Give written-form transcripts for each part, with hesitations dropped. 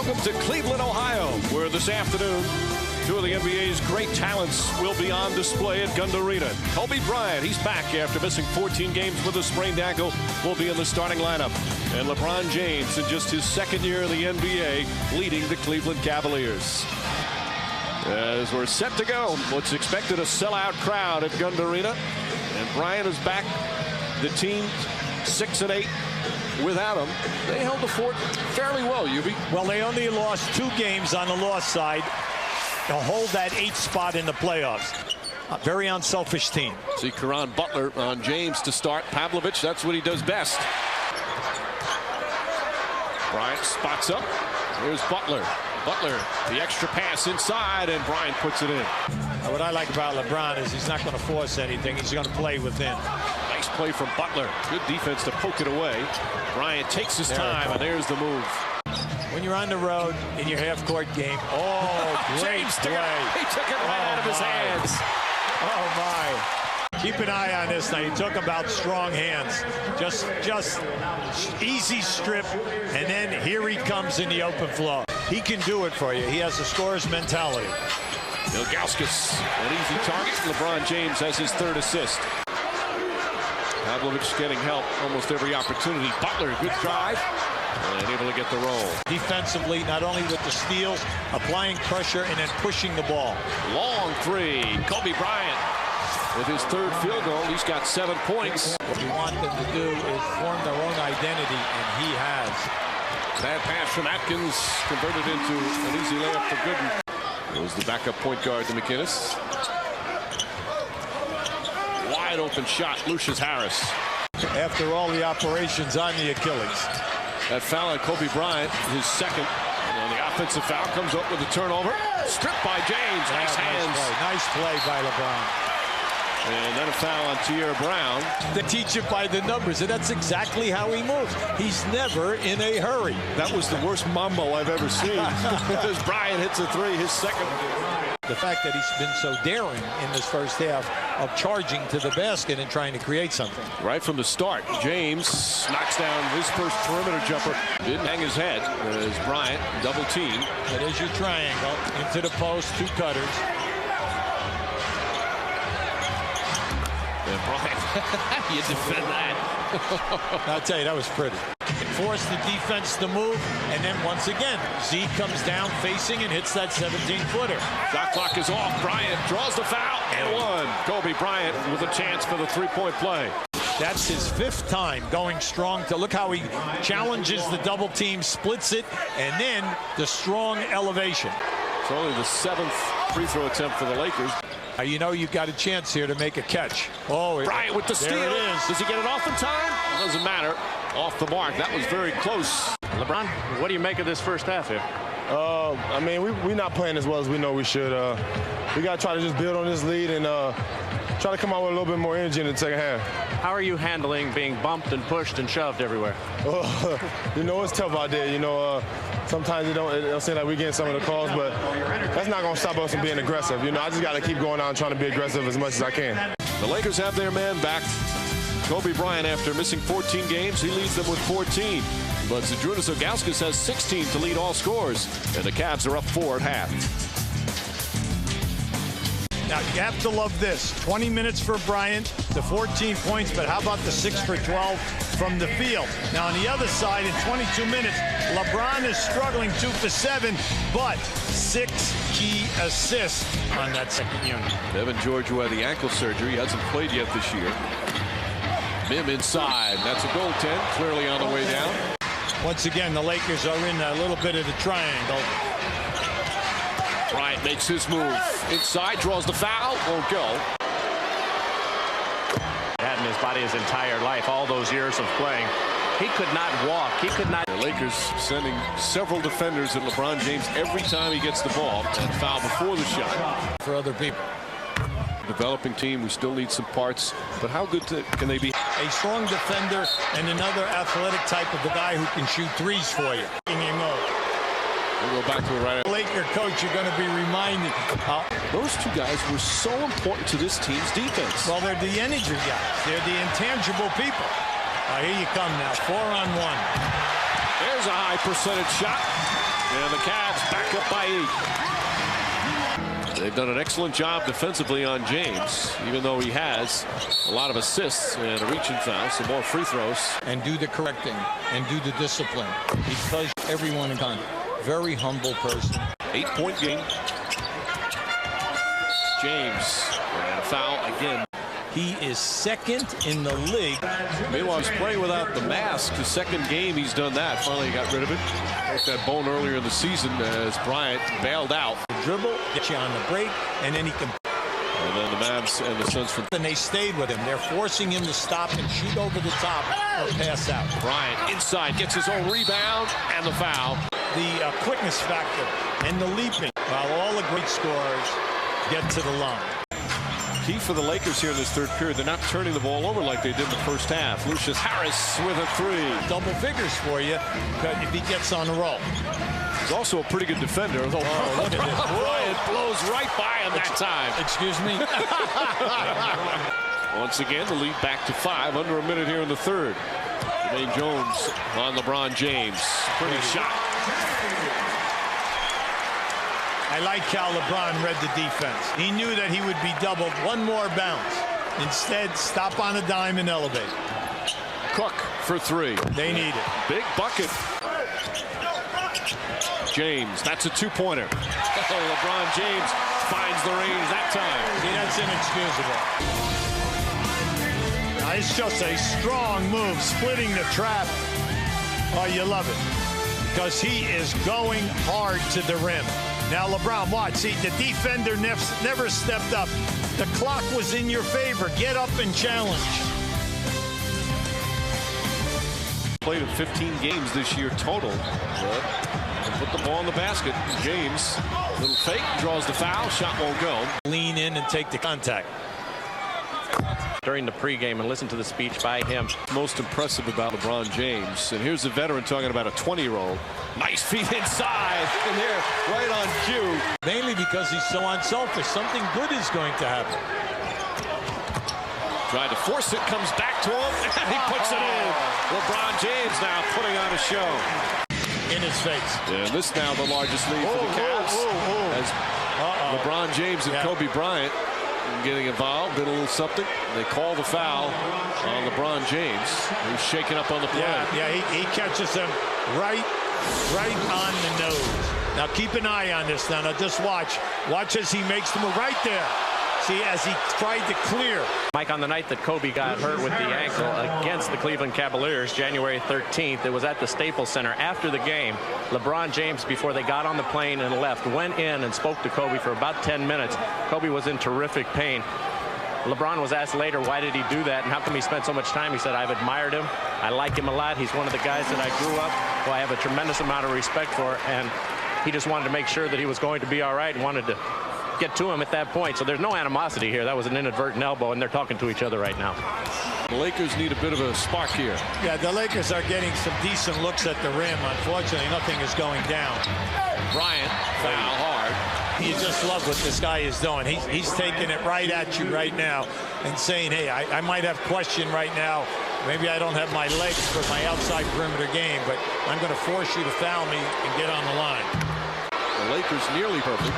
Welcome to Cleveland, Ohio, where this afternoon, two of the NBA's great talents will be on display at Gund Arena. Kobe Bryant, he's back after missing 14 games with a sprained ankle, will be in the starting lineup. And LeBron James, in just his second year in the NBA, leading the Cleveland Cavaliers. As we're set to go, what's expected a sellout crowd at Gund Arena. And Bryant is back. The team 6-8 without him. They held the fort fairly well, Yubi. Well, they only lost 2 games on the loss side to hold that 8th spot in the playoffs. A very unselfish team. See Caron Butler on James to start. Pavlovich, that's what he does best. Bryant spots up. Here's Butler. Butler, the extra pass inside, and Bryant puts it in. What I like about LeBron is he's not going to force anything. He's going to play within. Nice play from Butler. Good defense to poke it away. Bryant takes his time, and there's the move. When you're on the road in your half-court game, great play. He took it right out of his hands. Oh, my. Keep an eye on this now. You talk about strong hands. Just easy strip, and then here he comes in the open floor. He can do it for you. He has a scorer's mentality. Ilgauskas, an easy target. LeBron James has his 3rd assist. Pavlovich getting help almost every opportunity. Butler, good drive, and able to get the roll. Defensively, not only with the steals, applying pressure and then pushing the ball. Long 3. Kobe Bryant with his 3rd field goal. He's got 7 points. What you want them to do is form their own identity, and he has. Bad pass from Atkins, converted into an easy layup for Gooden. There's the backup point guard to McInnes. Wide open shot, Lucius Harris. After all the operations on the Achilles. That foul on Kobe Bryant, his 2nd. And the offensive foul comes up with a turnover. Stripped by James. Nice hands. Nice play by LeBron. And then a foul on Tierra Brown. They teach it by the numbers, and that's exactly how he moves. He's never in a hurry. That was the worst mambo I've ever seen. As Bryant hits a 3, his 2nd. The fact that he's been so daring in this first half of charging to the basket and trying to create something. Right from the start, James knocks down his first perimeter jumper. Didn't hang his head as Bryant double team. That is your triangle into the post, 2 cutters. And Bryant, how do you defend that? I'll tell you, that was pretty. Forced the defense to move, and then once again, Z comes down facing and hits that 17-footer. Shot clock is off. Bryant draws the foul and 1. Kobe Bryant with a chance for the 3-point play. That's his 5th time going strong. To look how he challenges the double team, splits it, and then the strong elevation. It's only the 7th free throw attempt for the Lakers. You know you've got a chance here to make a catch. Oh, Bryant with the steal. There it is. Does he get it off in time? Doesn't matter. Off the mark. That was very close. LeBron, what do you make of this first half here? I mean, we're not playing as well as we know we should. We got to try to just build on this lead and try to come out with a little bit more energy in the second half. How are you handling being bumped and pushed and shoved everywhere? You know, it's tough out there. You know, sometimes it don't seem like we're getting some of the calls, but that's not going to stop us from being aggressive. You know, I just got to keep going out and trying to be aggressive as much as I can. The Lakers have their man back. Kobe Bryant, after missing 14 games, he leads them with 14. But Zydrunas Ilgauskas has 16 to lead all scores, and the Cavs are up 4 at half. Now, you have to love this. 20 minutes for Bryant, the 14 points, but how about the 6 for 12 from the field? Now, on the other side, in 22 minutes, LeBron is struggling 2 for 7, but 6 key assists on that second unit. Evan George, who had the ankle surgery, hasn't played yet this year. Mim inside. That's a goaltend, clearly on the way down. Once again, the Lakers are in a little bit of the triangle. Bryant makes his move. Inside, draws the foul, won't go. Had in his body his entire life, all those years of playing. He could not walk. He could not. The Lakers sending several defenders at LeBron James every time he gets the ball and foul before the shot. For other people. Developing team, we still need some parts, but how good can they be? A strong defender and another athletic type of a guy who can shoot 3s for you. We'll go back to it right now. Laker coach, you're going to be reminded. Those 2 guys were so important to this team's defense. Well, they're the energy guys. They're the intangible people. Here you come now, 4-on-1. There's a high percentage shot. And the Cavs back up by 8. They've done an excellent job defensively on James, even though he has a lot of assists and a reaching foul, some more free throws. And do the correcting and do the discipline, because everyone is on. Very humble person. 8-point game. James, and a foul again. He is second in the league. Meanwhile, he's playing without the mask. His second game, he's done that. Finally got rid of it. Broke that bone earlier in the season as Bryant bailed out. Dribble, get you on the break, and then he can. And then the Mavs and the Suns from. And they stayed with him. They're forcing him to stop and shoot over the top or pass out. Bryant inside gets his own rebound and the foul. The quickness factor and the leaping, while all the great scorers get to the line. Key for the Lakers here in this third period. They're not turning the ball over like they did in the first half. Lucius Harris with a 3. Double figures for you if he gets on the roll. He's also a pretty good defender. Look at this. Bryant blows right by him that time. Excuse me. Once again, the lead back to 5. Under a minute here in the third. Jermaine Jones on LeBron James. Pretty shot. I like how LeBron read the defense. He knew that he would be doubled. One more bounce. Instead, stop on a dime and elevate. Cook for 3. They need it. Big bucket. James, that's a 2-pointer. LeBron James finds the range that time. See, that's inexcusable. Now, it's just a strong move, splitting the trap. Oh, you love it. Because he is going hard to the rim. Now, LeBron, watch. See, the defender never stepped up. The clock was in your favor. Get up and challenge. Played in 15 games this year total. Put the ball in the basket. James, little fake, draws the foul. Shot won't go. Lean in and take the contact. During the pregame, and listen to the speech by him. Most impressive about LeBron James. And here's the veteran talking about a 20-year-old. Nice feet inside. And there, right on cue. Mainly because he's so unselfish. Something good is going to happen. Tried to force it, comes back to him, and he puts it in. LeBron James now putting on a show. In his face. And this now the largest lead for the Cavs. As LeBron James and Kobe Bryant getting involved, did a little something. They call the foul on LeBron James, who's shaking up on the play. Yeah, he catches him right on the nose. Now keep an eye on this. Now just watch as he makes the move right there. See, as he tried to clear. Mike, on the night that Kobe got hurt with the ankle against the Cleveland Cavaliers, January 13th, it was at the Staples Center. After the game, LeBron James, before they got on the plane and left, went in and spoke to Kobe for about 10 minutes. Kobe was in terrific pain. LeBron was asked later, why did he do that and how come he spent so much time? He said, I've admired him. I like him a lot. He's one of the guys that I grew up, who I have a tremendous amount of respect for, and he just wanted to make sure that he was going to be all right and wanted to get to him at that point. So there's no animosity here. That was an inadvertent elbow, and they're talking to each other right now. The Lakers need a bit of a spark here. Yeah, the Lakers are getting some decent looks at the rim. Unfortunately, nothing is going down. Bryant, foul hard. You just love what this guy is doing. He's taking it right at you right now and saying, hey, I might have question right now. Maybe I don't have my legs for my outside perimeter game, but I'm going to force you to foul me and get on the line. The Lakers nearly perfect.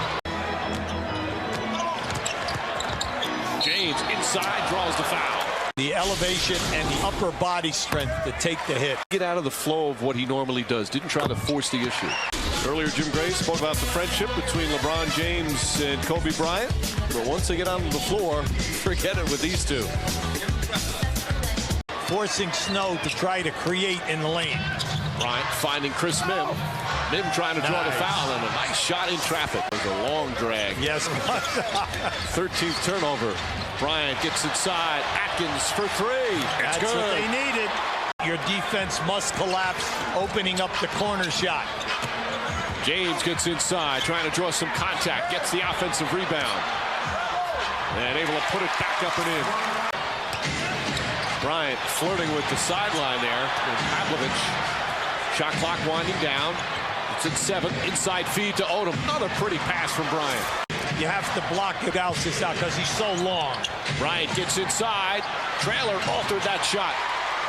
James inside draws the foul. The elevation and the upper body strength to take the hit. Get out of the flow of what he normally does. Didn't try to force the issue. Earlier, Jim Gray spoke about the friendship between LeBron James and Kobe Bryant. But once they get onto the floor, forget it with these two. Forcing Snow to try to create in the lane. Bryant finding Chris Mim. Mim trying to draw the foul, and a nice shot in traffic. It was a long drag. Yes. 13th turnover. Bryant gets inside. Atkins for 3. That's good. What they needed. Your defense must collapse, opening up the corner shot. James gets inside, trying to draw some contact. Gets the offensive rebound. And able to put it back up and in. Bryant flirting with the sideline there with Pavlovich. Shot clock winding down. It's at 7. Inside feed to Odom. Another pretty pass from Bryant. You have to block Gausis out because he's so long. Bryant gets inside. Traylor altered that shot.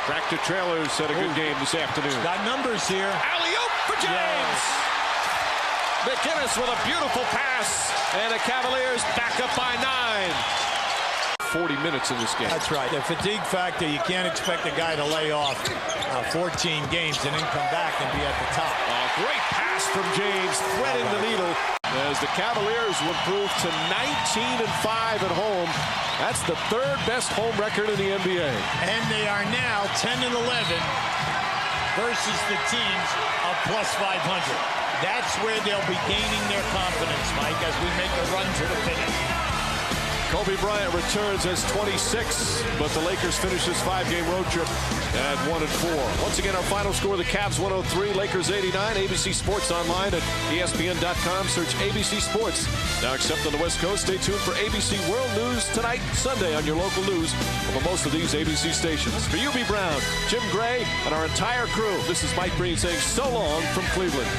Back to Traylor's had a good game this afternoon. Got numbers here. Alley-oop for James. McGinnis with a beautiful pass, and the Cavaliers back up by 9. 40 minutes in this game. That's right. The fatigue factor, you can't expect a guy to lay off 14 games and then come back and be at the top. Great pass from James, threading the needle as the Cavaliers will improve to 19-5 at home. That's the 3rd best home record in the NBA. And they are now 10-11 versus the teams of plus 500. That's where they'll be gaining their confidence, Mike, as we make a run to the finish. Kobe Bryant returns as 26, but the Lakers finish this 5-game road trip at 1-4. Once again, our final score, the Cavs 103, Lakers 89. ABC Sports online at ESPN.com. Search ABC Sports. Now, except on the West Coast, stay tuned for ABC World News tonight, Sunday on your local news over most of these ABC stations. For UB Brown, Jim Gray, and our entire crew, this is Mike Breen saying so long from Cleveland.